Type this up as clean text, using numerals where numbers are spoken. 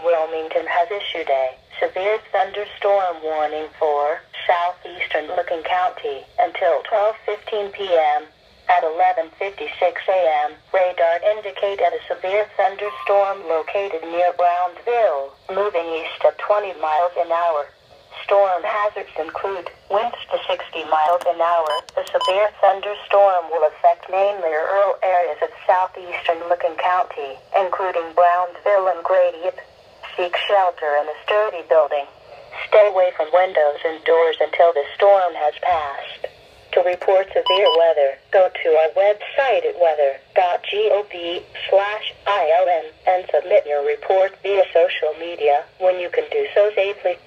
Wilmington has issued a severe thunderstorm warning for southeastern Licking County until 12:15 p.m. At 11:56 a.m., radar indicated a severe thunderstorm located near Brownsville, moving east at 20 miles an hour. Storm hazards include winds to 60 miles an hour. The severe thunderstorm will affect mainly rural areas of southeastern Licking County, including Brownsville and Grady. Seek shelter in a sturdy building. Stay away from windows and doors until the storm has passed. To report severe weather, go to our website at weather.gov/ILN and submit your report via social media when you can do so safely.